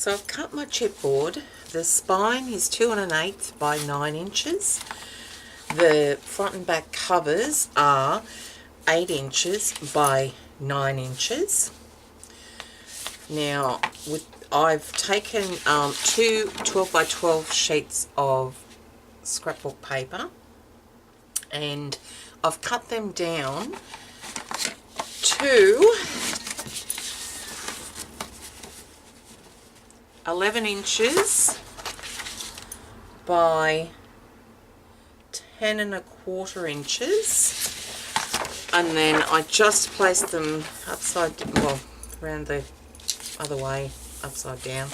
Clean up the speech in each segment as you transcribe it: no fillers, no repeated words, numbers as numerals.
So I've cut my chipboard. The spine is 2 1/8 by 9 inches. The front and back covers are 8 inches by 9 inches. Now, I've taken two 12 by 12 sheets of scrapbook paper, and I've cut them down to 11 inches by 10 1/4 inches, and then I just place them around the other way, upside down,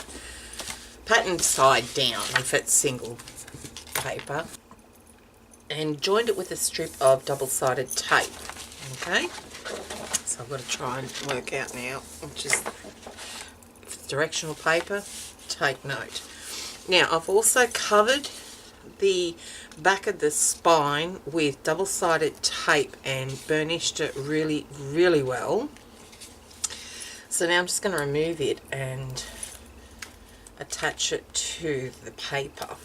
pattern side down if it's single paper, and joined it with a strip of double-sided tape. Okay, so I've got to try and work out now, which is directional paper. Take note. Now I've also covered the back of the spine with double-sided tape and burnished it really, really well. So now I'm just going to remove it and attach it to the paper.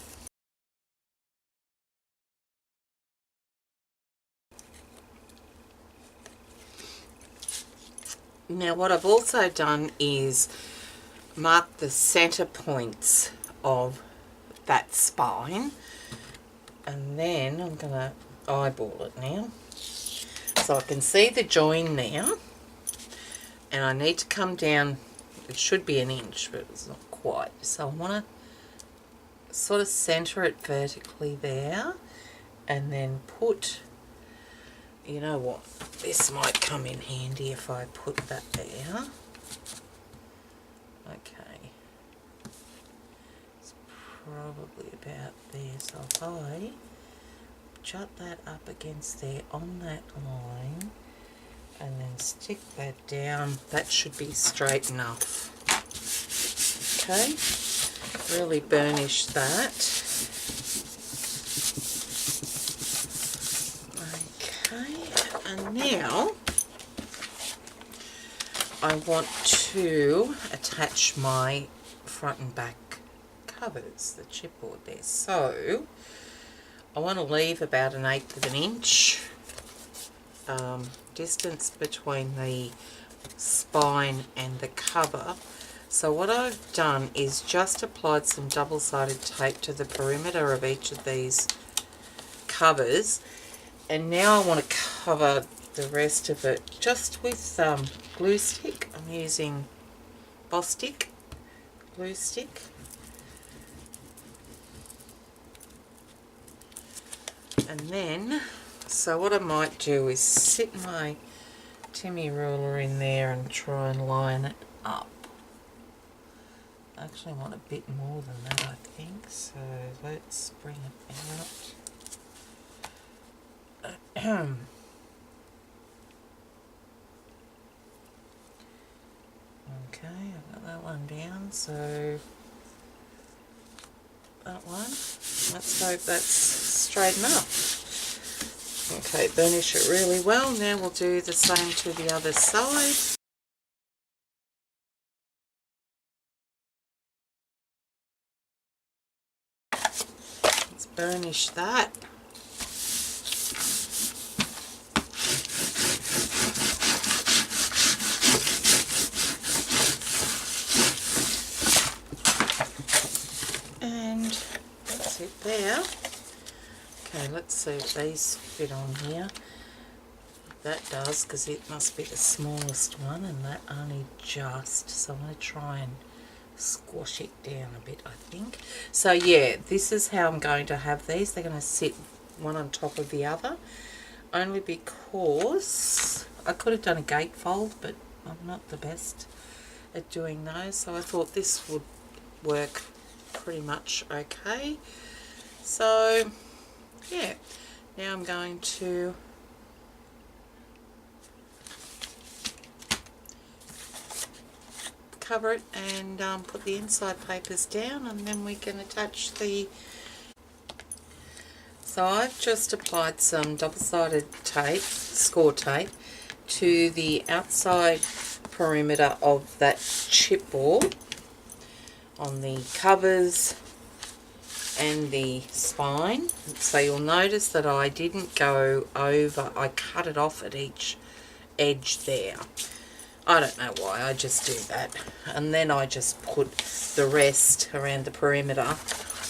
Now what I've also done is mark the center points of that spine, and then I'm going to eyeball it now. So I can see the join now, and I need to come down, it should be 1 inch, but it's not quite. So I want to sort of center it vertically there, and then put, you know what, this might come in handy if I put that there. Okay, it's probably about there, so if I jut that up against there on that line and then stick that down, that should be straight enough. Okay, really burnish that. Okay, and now I want to attach my front and back covers, the chipboard there. So I want to leave about 1/8 of an inch distance between the spine and the cover. So what I've done is just applied some double-sided tape to the perimeter of each of these covers, and now I want to cover the rest of it just with glue stick. I'm using Postcard glue stick. And then, so what I might do is sit my Timmy ruler in there and try and line it up. I actually want a bit more than that, I think, so let's bring it out. Okay, I've got that one down, so that one, let's hope that's straight enough. Okay, burnish it really well. Now we'll do the same to the other side. Let's burnish that. And that's it there. Okay, let's see if these fit on here. That does, because it must be the smallest one, and that only just, so I'm going to try and squash it down a bit, I think. So yeah, this is how I'm going to have these. They're going to sit one on top of the other, only because I could have done a gatefold, but I'm not the best at doing those, so I thought this would work pretty much okay. So yeah, now I'm going to cover it and put the inside papers down, and then we can attach the... So I've just applied some double-sided tape, score tape, to the outside perimeter of that chipboard. on the covers and the spine. So you'll notice that I didn't go over, I cut it off at each edge there. I don't know why, I just do that. And then I just put the rest around the perimeter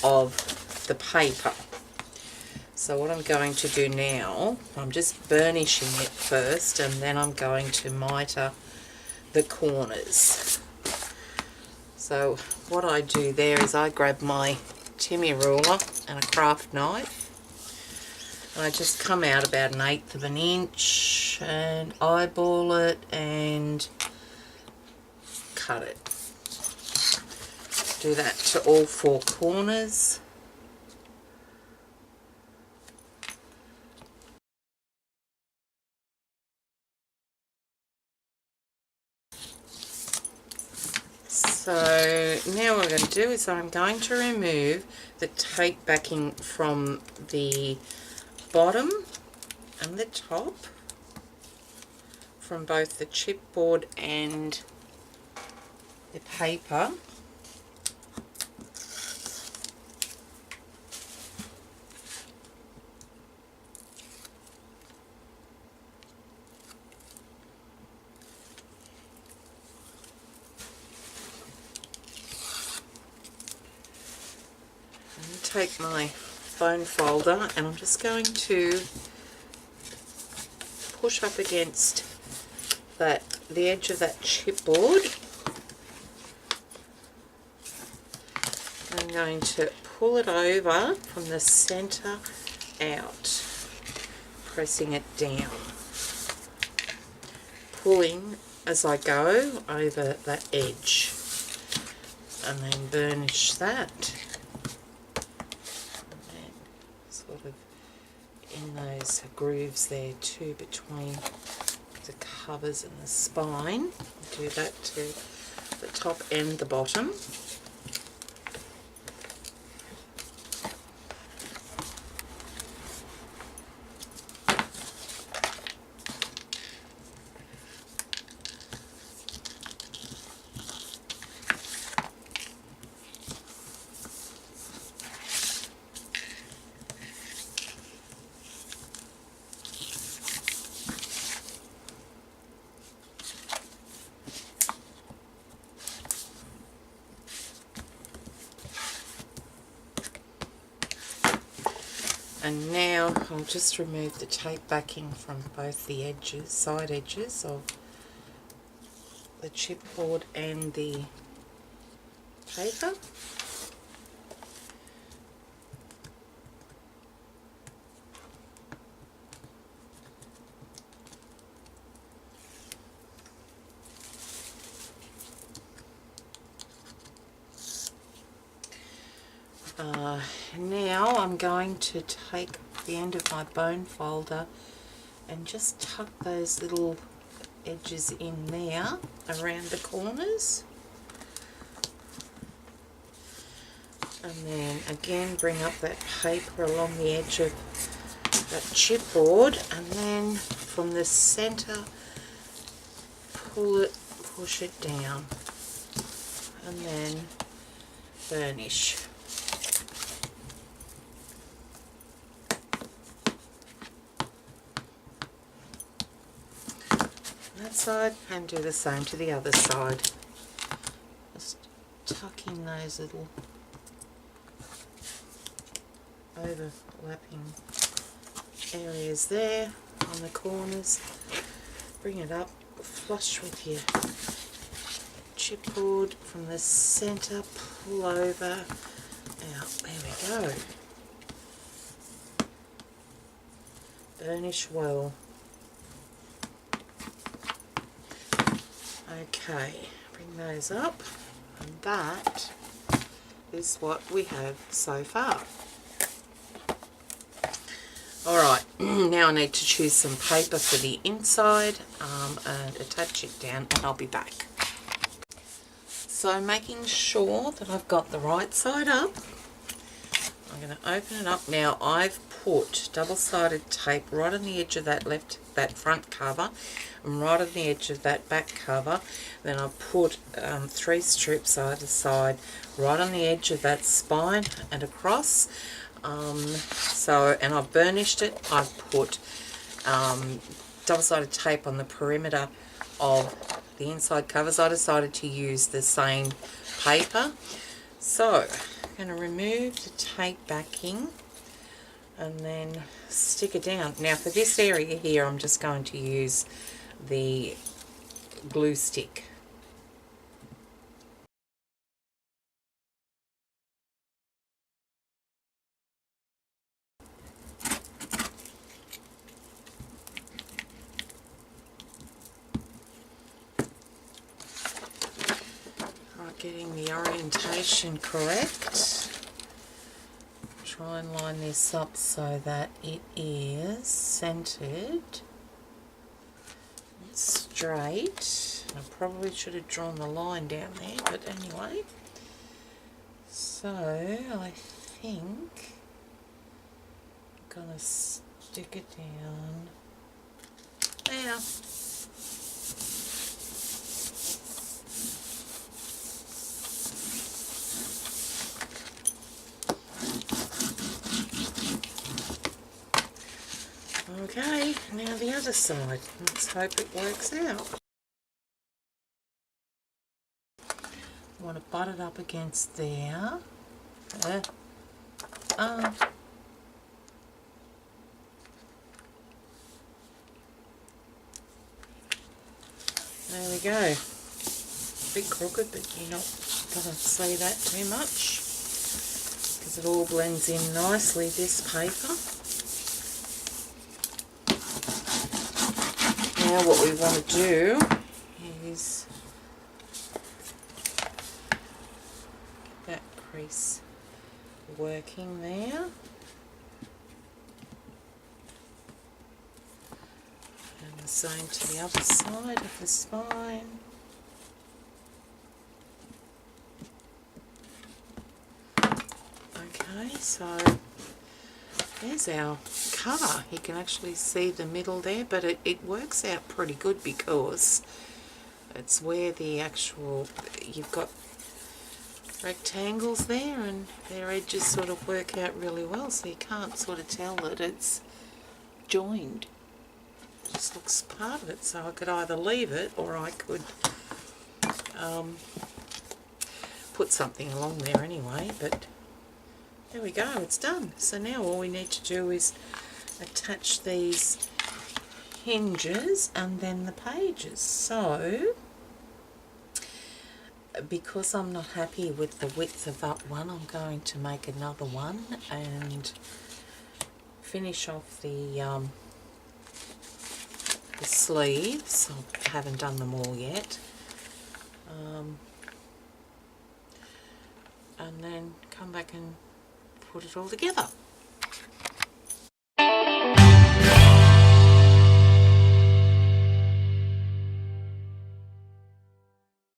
of the paper. So what I'm going to do now, I'm just burnishing it first, and then I'm going to miter the corners. So what I do there is I grab my Timmy ruler and a craft knife, and I just come out about 1/8 of an inch and eyeball it and cut it. Do that to all 4 corners. So now what I'm going to do is I'm going to remove the tape backing from the bottom and the top, from both the chipboard and the paper. Take my bone folder and I'm just going to push up against the edge of that chipboard. I'm going to pull it over from the center out, pressing it down, pulling as I go over that edge, and then burnish that. In those grooves there too, between the covers and the spine. Do that to the top and the bottom. And now I'll just remove the tape backing from both the edges, side edges of the chipboard and the paper. Now I'm going to take the end of my bone folder and just tuck those little edges in there around the corners, and then again bring up that paper along the edge of that chipboard, and then from the center pull it, push it down, and then burnish. That side, and do the same to the other side. Just tuck in those little overlapping areas there on the corners. Bring it up flush with your chipboard from the center, pull over, out, there we go. Burnish well. Okay, bring those up, and that is what we have so far. Alright, now I need to choose some paper for the inside and attach it down, and I'll be back. So making sure that I've got the right side up, I'm going to open it up now. I've put double-sided tape right on the edge of that front cover. and right on the edge of that back cover then I put 3 strips either side right on the edge of that spine and across. And I burnished it. I put double-sided tape on the perimeter of the inside covers. I decided to use the same paper. So I'm going to remove the tape backing and then stick it down. Now for this area here I'm just going to use the glue stick. Getting the orientation correct. Try and line this up so that it is centered and straight. I probably should have drawn the line down there, but anyway. So I think I'm going to stick it down there. Okay, now the other side. Let's hope it works out. I want to butt it up against there. There we go. A bit crooked, but you're not going to see that too much because it all blends in nicely, this paper. Now what we want to do is get that crease working there. And the same to the other side of the spine. Okay, so there's our cover. You can actually see the middle there, but it works out pretty good because it's where the actual, you've got rectangles there and their edges sort of work out really well, so you can't sort of tell that it's joined. It just looks part of it, so I could either leave it or I could put something along there anyway, but there we go, it's done. So now all we need to do is attach these hinges and then the pages. So because I'm not happy with the width of that one, I'm going to make another one and finish off the sleeves. I haven't done them all yet. And then come back and put it all together.